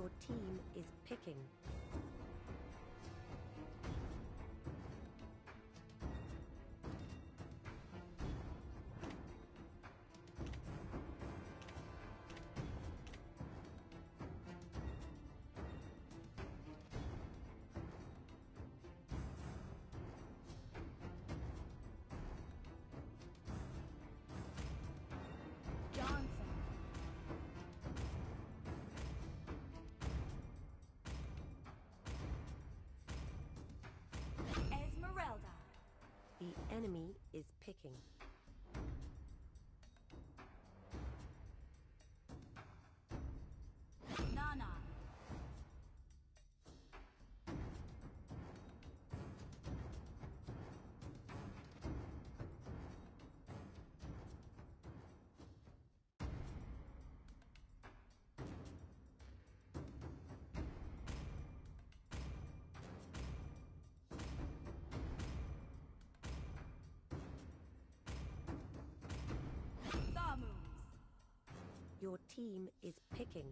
Your team is picking. Johnson. Esmeralda. The enemy is picking. Nana. Thamus. Your team is picking.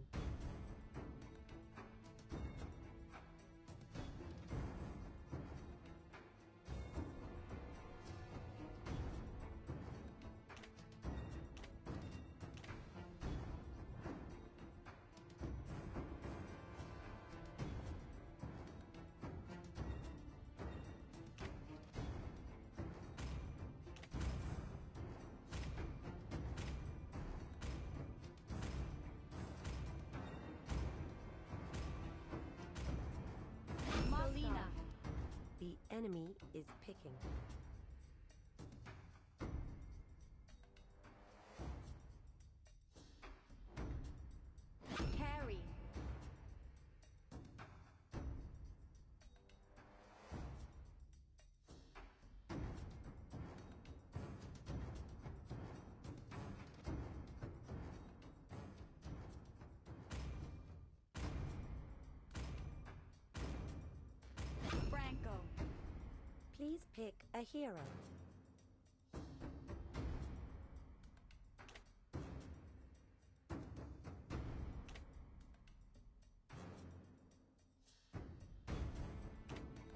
Selena. The enemy is picking. Carrie. Franco. Please pick a hero.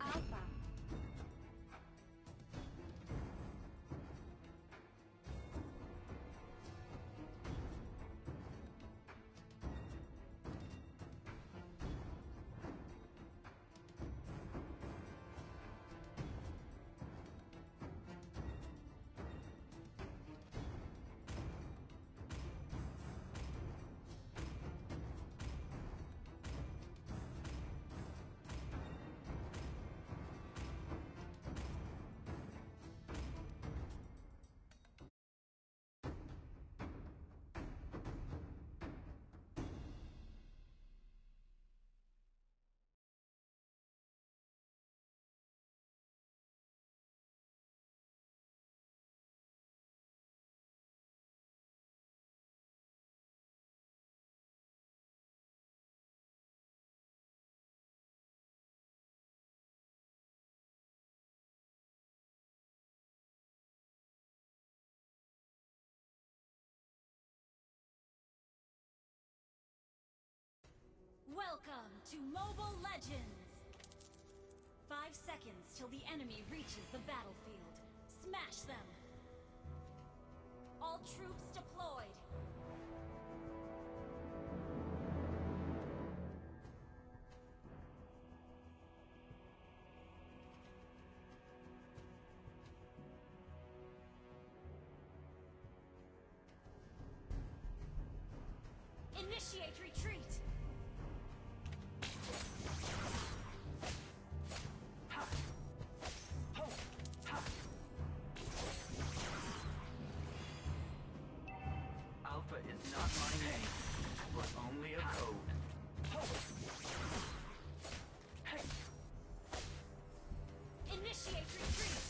Alpha. Welcome to Mobile Legends! 5 seconds till the enemy reaches the battlefield. Smash them! All troops deployed! Initiate retreat! Alpha is not my name, but only a code. Initiate retreat!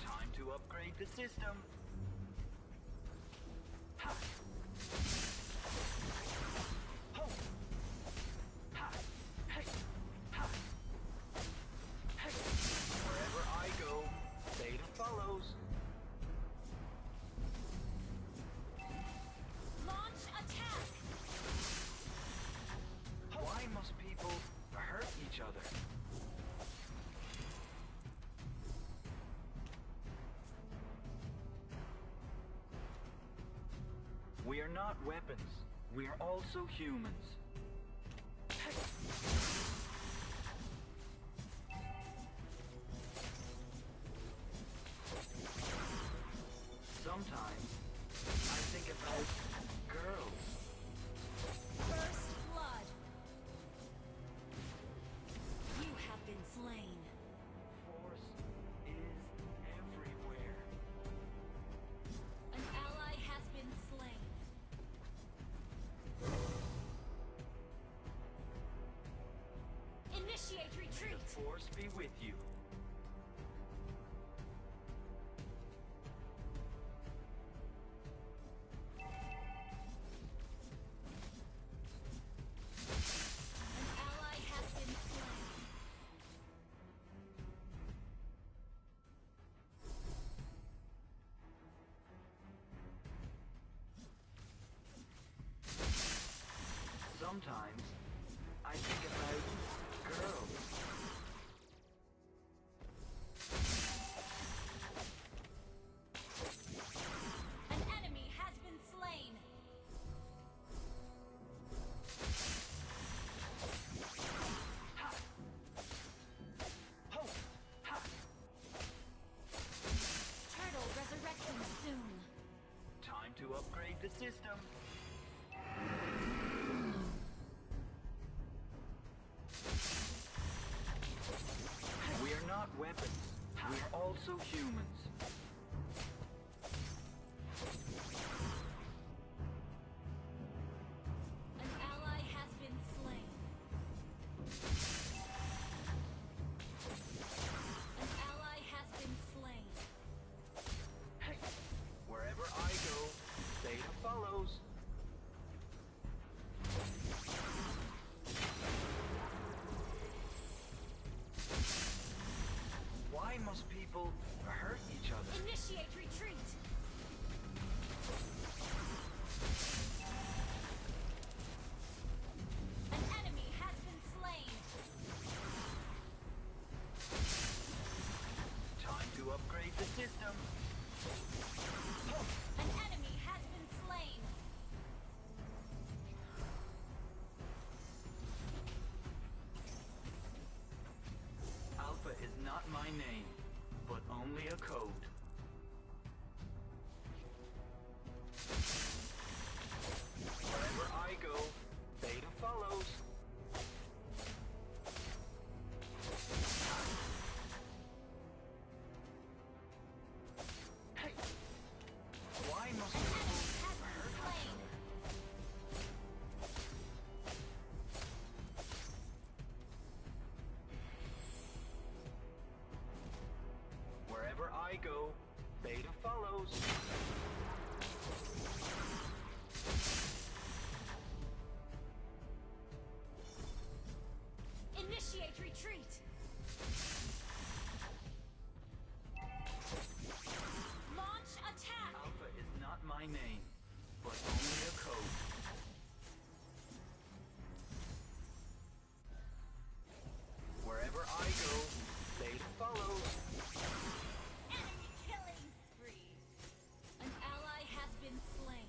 Time to upgrade the system. Wherever I go, data follows. Launch attack! other. We are not weapons. We are also humans. Sometimes I think about girls. First blood. You have been slain. Force is everywhere. An ally has been slain. Initiate retreat. The Force be with you. An ally has been slain. Sometimes I think about girls. An enemy has been slain. Ho! Ha! Turtle resurrecting soon. Time to upgrade the system. We are not weapons. We are also humans. An ally has been slain. An ally has been slain. Hey, wherever I go, Theta follows. Why must people hurt each other? Initiate retreat. An enemy has been slain. Time to upgrade the system. An enemy has been slain. Alpha is not my name, but only a code. Wherever I go, Beta follows. Hey! Why must An people enemy has been hurt? slain. Wherever I go, Beta follows. Initiate retreat. Launch attack. Alpha is not my name, but only a code. Wherever I go, Beta follows. Enemy killing spree. An ally has been slain.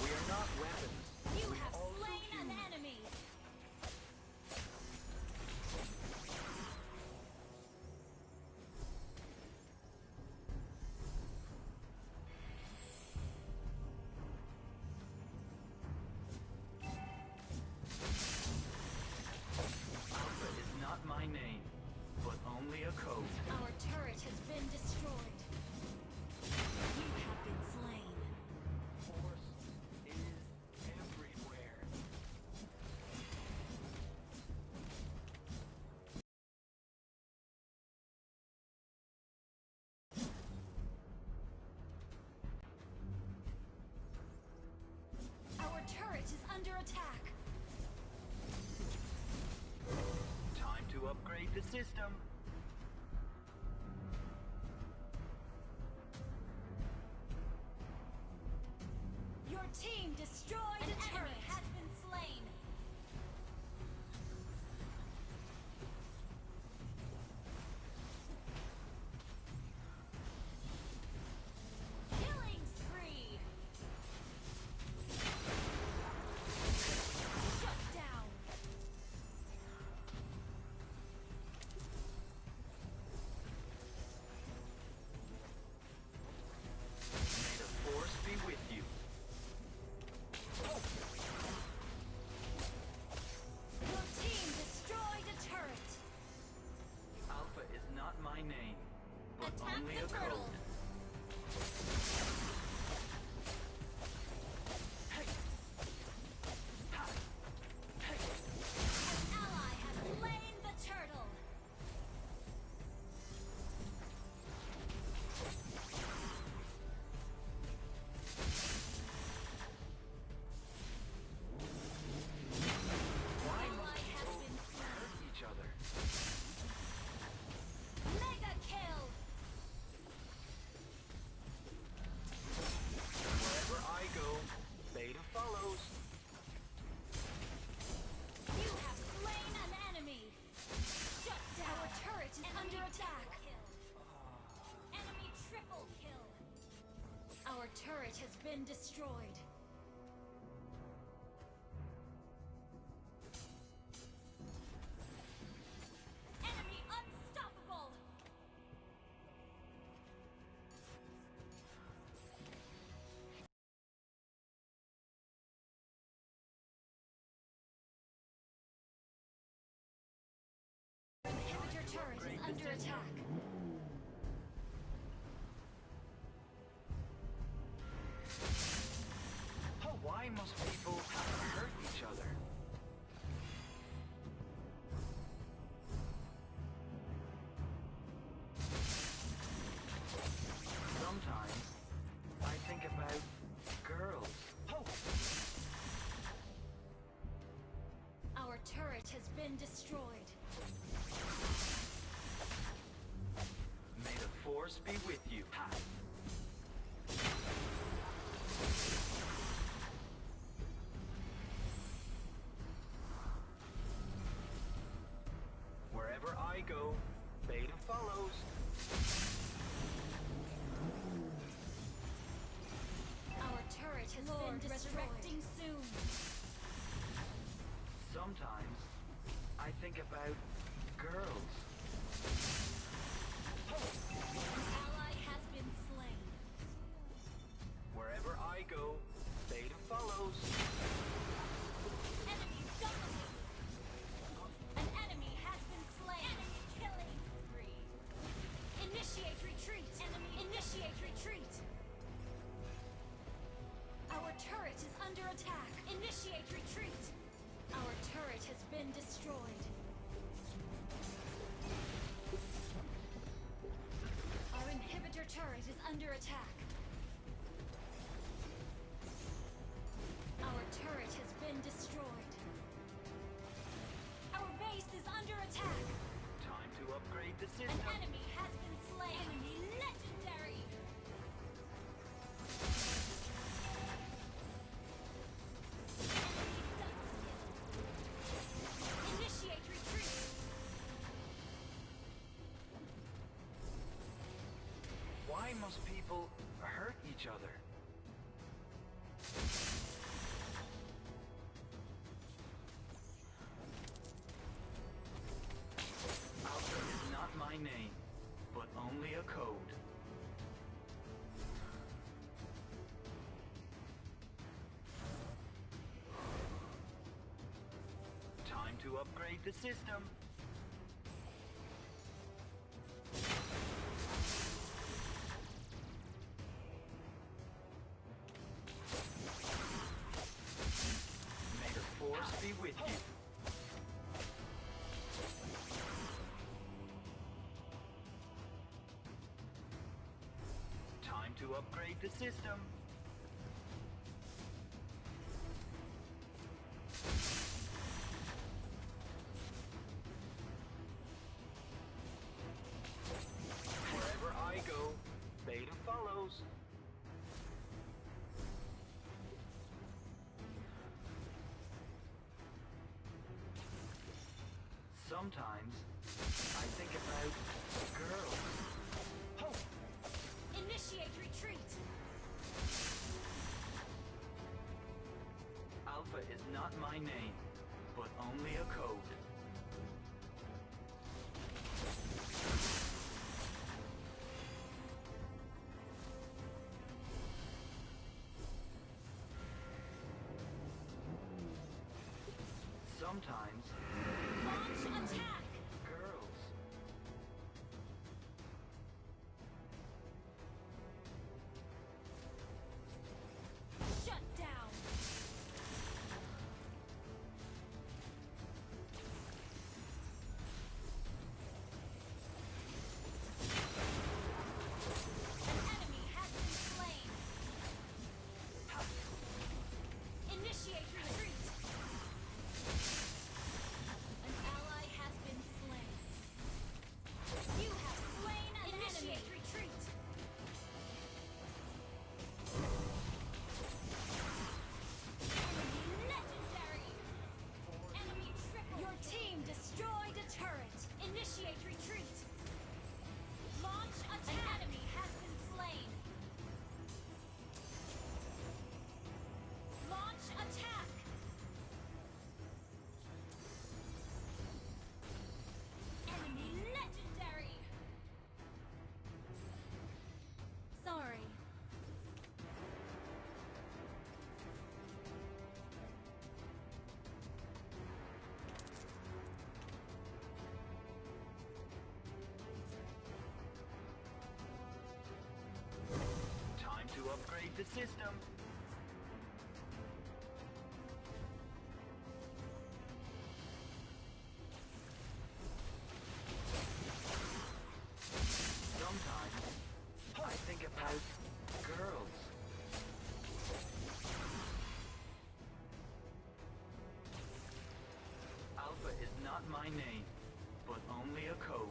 We are not weapons. You We have are also slain an humans. enemy. Alpha is not my name, but only a code. Our turret has been destroyed. You have been slain. Force is everywhere. Our turret is under attack. Time to upgrade the system. team destroyed an enemy has been slain. Killing spree. Shut down. May the force be with you. Your team destroyed a turret. Alpha is not my name, but Attack only the a turtle. code. Hey. Ha. Hey. An ally has slain the turtle. Why Ally must has people been slain. hurt each other? Mega kill. Wherever I go, Beta follows. You have slain an enemy. Shut down. Our turret is under attack. Enemy triple kill. Our turret has been destroyed. Enemy unstoppable. Inhibitor turret is under attack. Oh, why must people hurt each other? Sometimes I think about girls. Oh, Our turret has been destroyed. may the force be with you. Ha. Wherever I go, Beta follows. Our turret has been destroyed. Resurrecting soon. Sometimes I think about girls. Ally has been slain. Wherever I go, Beta follows. Enemy dominated. An enemy has been slain. Enemy killing spree. Initiate retreat. Enemy initiate retreat. Our turret is under attack. Initiate retreat. Our turret has been destroyed. Our inhibitor turret is under attack. Our turret has been destroyed. Our base is under attack. Time to upgrade the An system. enemy has been slain. Enemy legendary. Enemy double kill. Initiate retreat. Why must people hurt each other? Alpha is not my name, but only a code. Time to upgrade the system. May the force be with you. Time to upgrade the system. Wherever I go, Beta follows. Sometimes I think about girls. Initiate retreat. Alpha is not my name, but only a code. Sometimes Launch attack. girls. Shut down. An enemy has been slain. Initiate retreat. An ally has been slain. You have slain an enemy. Initiate retreat. Enemy legendary. Enemy triple. Your team destroyed a turret. Initiate retreat. Launch attack. An enemy has been slain. Launch attack. Enemy legendary. Sorry. Time to upgrade the system. Sometimes I think about girls. Alpha is not my name, but only a code.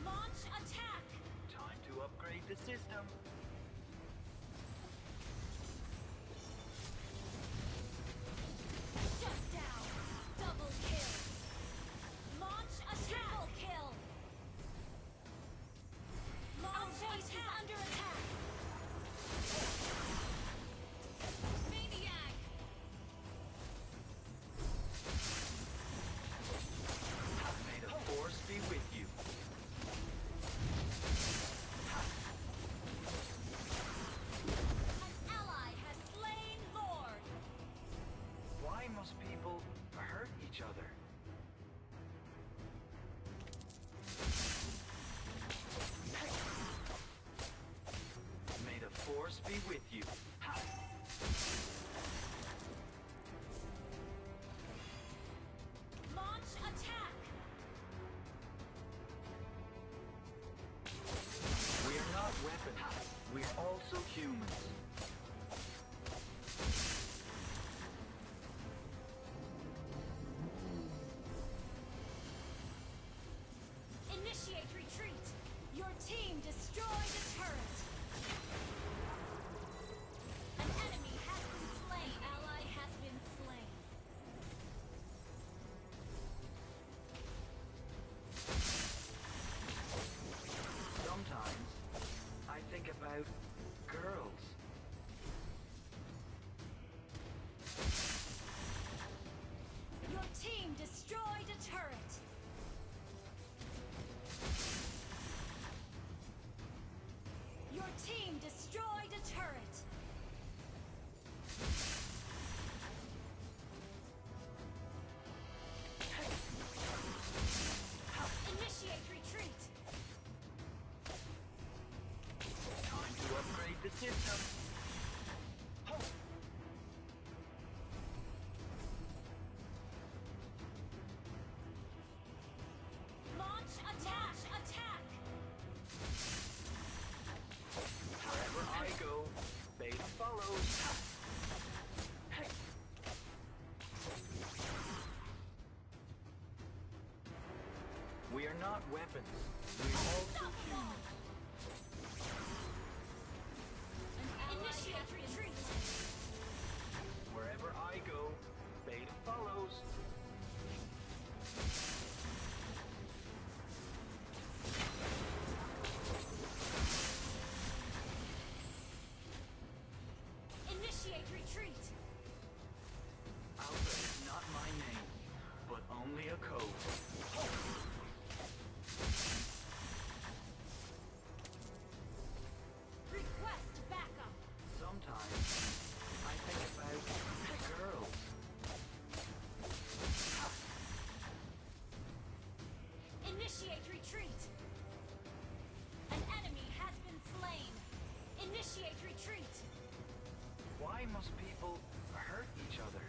Launch attack. Time to upgrade the system. Shut down. Double kill. Launch attack. Triple kill. Launch base is under attack. Maniac. May the force be with you. An ally has slain Lord. Why must people hurt each other? May the force be with you. Launch attack. We are not weapons. We are also humans. Initiate retreat. Your team destroyed a turret. An enemy has been slain. Ally has been slain. Sometimes I think about girls. Your team destroyed a turret. Your team destroyed a turret. Initiate retreat. Time to upgrade the system. Launch attack. Attack. Wherever I go, base follows. We are not weapons. We are also humans. Initiate retreat. Wherever I go, Beta follows. Initiate retreat. Alpha is not my name, but only a code. Request backup. Sometimes I think about girls. Initiate retreat. An enemy has been slain. Initiate retreat. Why must people hurt each other?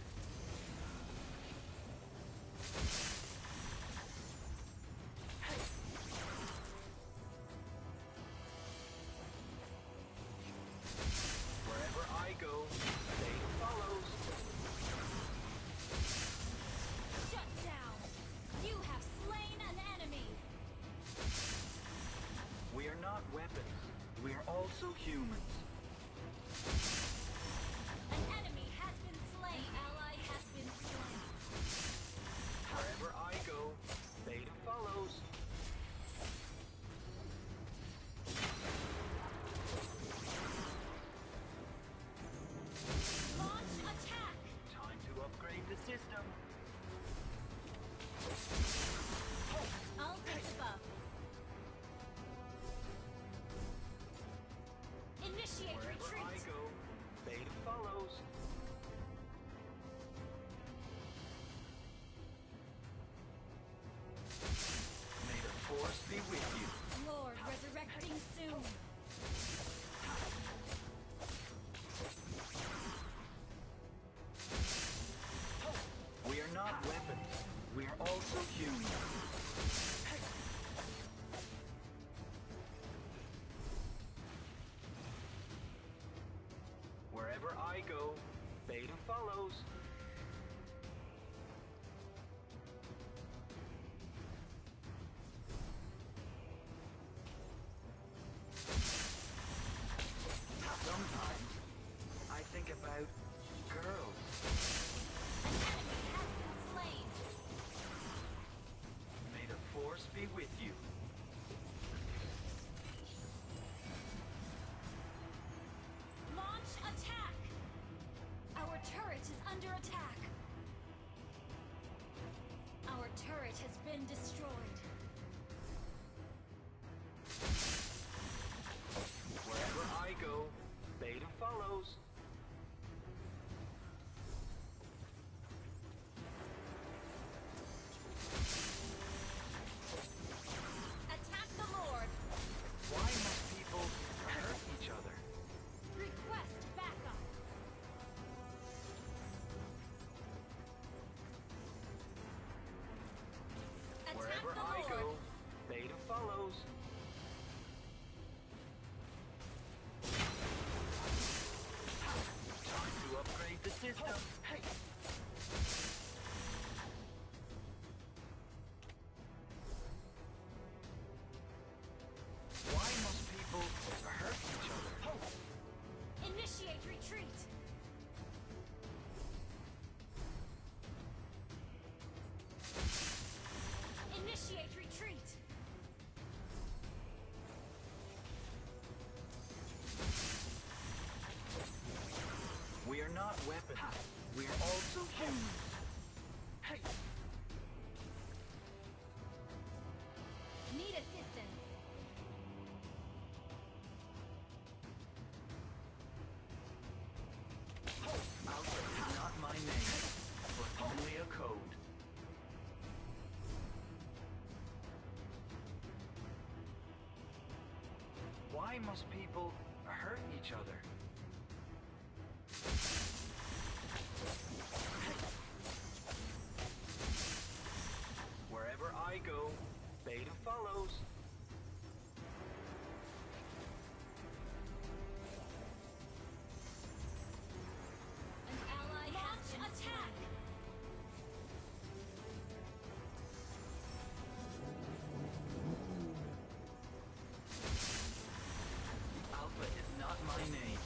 Wherever I go, Beta follows. Shut down. You have slain an enemy. We are not weapons. We are also humans. An enemy has been slain. Ally has been slain. Wherever I go, Beta follows. Launch attack. Time to upgrade the system. Ultimate above. Initiate Wherever I retreat. go, Beta follows. May the force be with you. Lord resurrecting soon. We are not weapons. We are also humans. Wherever I go, Beta follows. Sometimes I think about girls. An enemy has been slain. May the force be with you. Launch attack. Our turret is under attack. Our turret has been destroyed. Wherever I go, Beta follows. Attack the Lord. Why must people hurt each other? Request backup. Attack Wherever the I Lord. go, Beta follows. Time to upgrade the system. Hey! Why must people hurt each other? Initiate retreat. Initiate retreat. We are not weapons. We are also humans. Hey! Need assistance. Alpha is not my name, but only a code. Why must people hurt each other? Wherever I go, Beta follows. An ally has been attack. Alpha is not my name,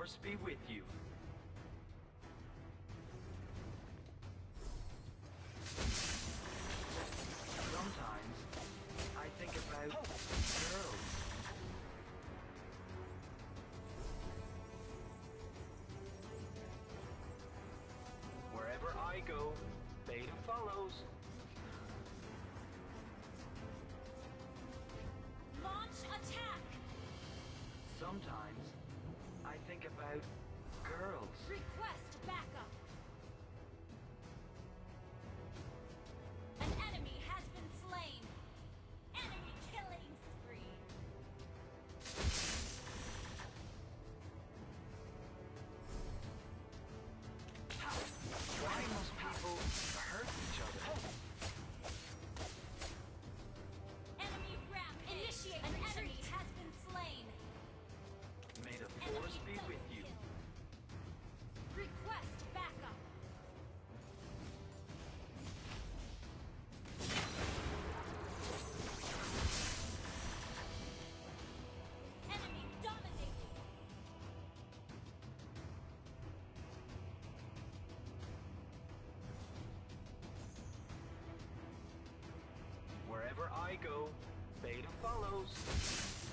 force be with you. Sometimes I think about girls. Wherever I go, Beta follows. Launch attack! Sometimes I think about girls. Request backup! An enemy has been slain! Enemy killing spree! Why must people hurt each other? Enemy rampage! Initiate An enemy has been slain! May the Enemy force be double with you. kill. Request backup! Enemy dominated! Wherever I go, Beta follows.